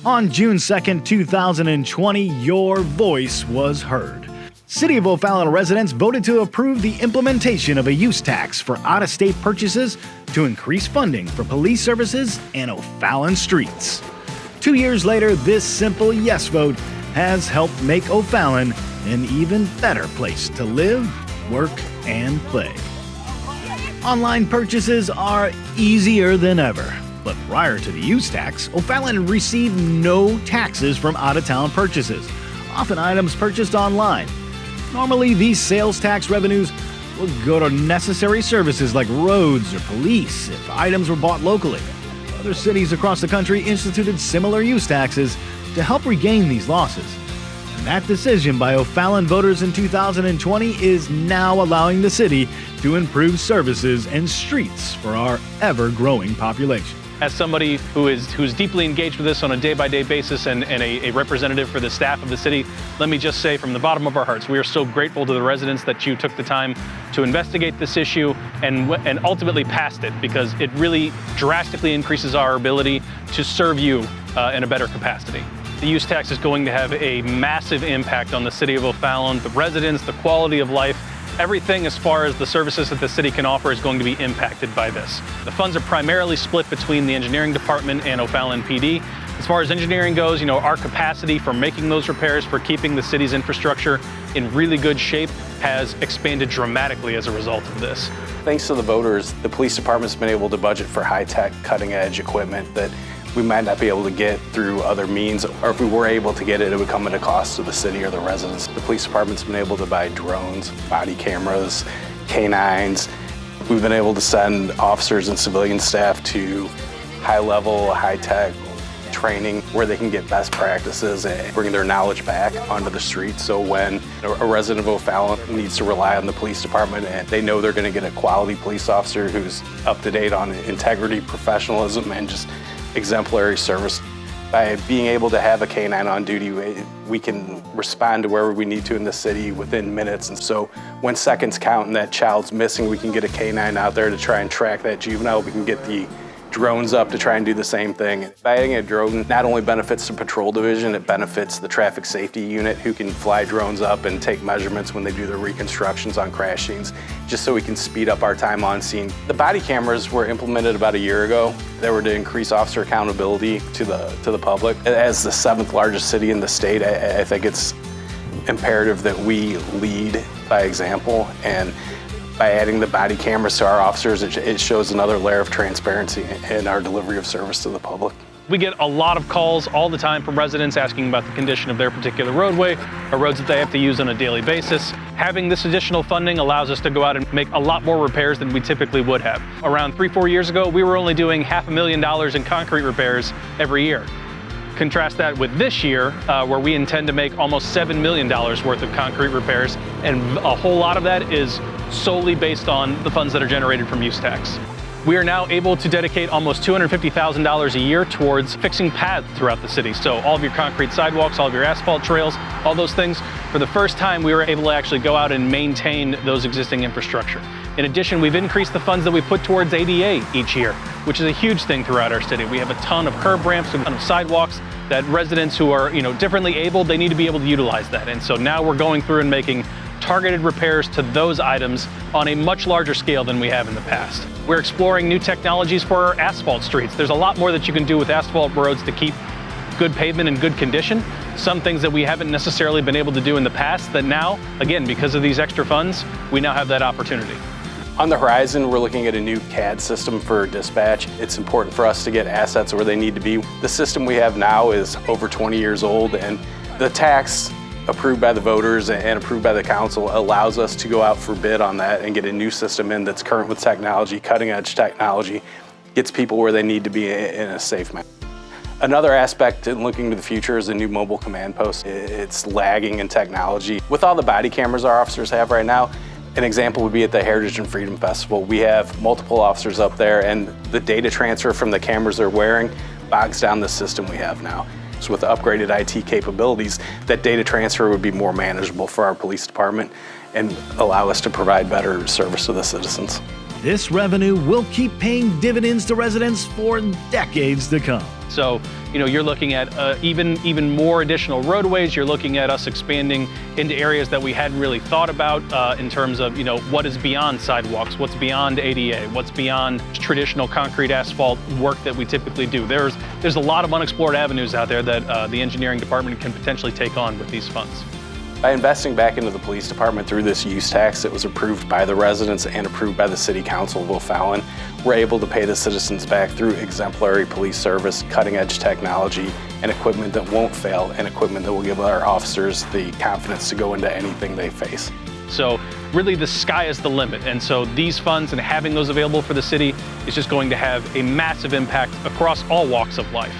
On June 2nd, 2020, your voice was heard. City of O'Fallon residents voted to approve the implementation of a use tax for out-of-state purchases to increase funding for police services and O'Fallon streets. 2 years later, this simple yes vote has helped make O'Fallon an even better place to live, work, and play. Online purchases are easier than ever, but prior to the use tax, O'Fallon received no taxes from out-of-town purchases, often items purchased online. Normally, these sales tax revenues would go to necessary services like roads or police if items were bought locally. Other cities across the country instituted similar use taxes to help regain these losses. And that decision by O'Fallon voters in 2020 is now allowing the city to improve services and streets for our ever-growing population. As somebody who's deeply engaged with this on a day-by-day basis and a representative for the staff of the city, let me just say from the bottom of our hearts, we are so grateful to the residents that you took the time to investigate this issue and ultimately passed it, because it really drastically increases our ability to serve you in a better capacity. The use tax is going to have a massive impact on the city of O'Fallon, the residents, the quality of life. Everything as far as the services that the city can offer is going to be impacted by this. The funds are primarily split between the engineering department and O'Fallon PD. As far as engineering goes, our capacity for making those repairs, for keeping the city's infrastructure in really good shape, has expanded dramatically as a result of this. Thanks to the voters, the police department's been able to budget for high-tech, cutting-edge equipment that we might not be able to get through other means, or if we were able to get it, it would come at a cost to the city or the residents. The police department's been able to buy drones, body cameras, canines. We've been able to send officers and civilian staff to high-level, high-tech training where they can get best practices and bring their knowledge back onto the street. So when a resident of O'Fallon needs to rely on the police department and they know they're going to get a quality police officer who's up to date on integrity, professionalism, and just exemplary service. By being able to have a K-9 on duty, we can respond to wherever we need to in the city within minutes. And so when seconds count and that child's missing, we can get a K-9 out there to try and track that juvenile. We can get the drones up to try and do the same thing. By adding a drone not only benefits the patrol division, it benefits the traffic safety unit, who can fly drones up and take measurements when they do their reconstructions on crash scenes, just so we can speed up our time on scene. The body cameras were implemented about a year ago. They were to increase officer accountability to the public. As the 7th largest city in the state, I think it's imperative that we lead by example, and by adding the body cameras to our officers, it shows another layer of transparency in our delivery of service to the public. We get a lot of calls all the time from residents asking about the condition of their particular roadway or roads that they have to use on a daily basis. Having this additional funding allows us to go out and make a lot more repairs than we typically would have. Around 3-4 years ago, we were only doing $500,000 in concrete repairs every year. Contrast that with this year, where we intend to make almost $7 million worth of concrete repairs, and a whole lot of that is solely based on the funds that are generated from use tax. We are now able to dedicate almost $250,000 a year towards fixing paths throughout the city. So all of your concrete sidewalks, all of your asphalt trails, all those things. For the first time, we were able to actually go out and maintain those existing infrastructure. In addition, we've increased the funds that we put towards ADA each year, which is a huge thing throughout our city. We have a ton of curb ramps, a ton of sidewalks that residents who are differently abled, they need to be able to utilize that. And so now we're going through and making targeted repairs to those items on a much larger scale than we have in the past. We're exploring new technologies for our asphalt streets. There's a lot more that you can do with asphalt roads to keep good pavement in good condition. Some things that we haven't necessarily been able to do in the past that now, again, because of these extra funds, we now have that opportunity. On the horizon, we're looking at a new CAD system for dispatch. It's important for us to get assets where they need to be. The system we have now is over 20 years old, and the tax approved by the voters and approved by the council allows us to go out for bid on that and get a new system in that's current with technology, cutting edge technology, gets people where they need to be in a safe manner. Another aspect in looking to the future is a new mobile command post. It's lagging in technology. With all the body cameras our officers have right now, an example would be at the Heritage and Freedom Festival. We have multiple officers up there, and the data transfer from the cameras they're wearing bogs down the system we have now. So with the upgraded IT capabilities, that data transfer would be more manageable for our police department and allow us to provide better service to the citizens. This revenue will keep paying dividends to residents for decades to come. So, you're looking at even more additional roadways. You're looking at us expanding into areas that we hadn't really thought about in terms of, what is beyond sidewalks, what's beyond ADA, what's beyond traditional concrete asphalt work that we typically do. There's a lot of unexplored avenues out there that the engineering department can potentially take on with these funds. By investing back into the police department through this use tax that was approved by the residents and approved by the City Council of O'Fallon, we're able to pay the citizens back through exemplary police service, cutting-edge technology, and equipment that won't fail, and equipment that will give our officers the confidence to go into anything they face. So really the sky is the limit, and so these funds and having those available for the city is just going to have a massive impact across all walks of life.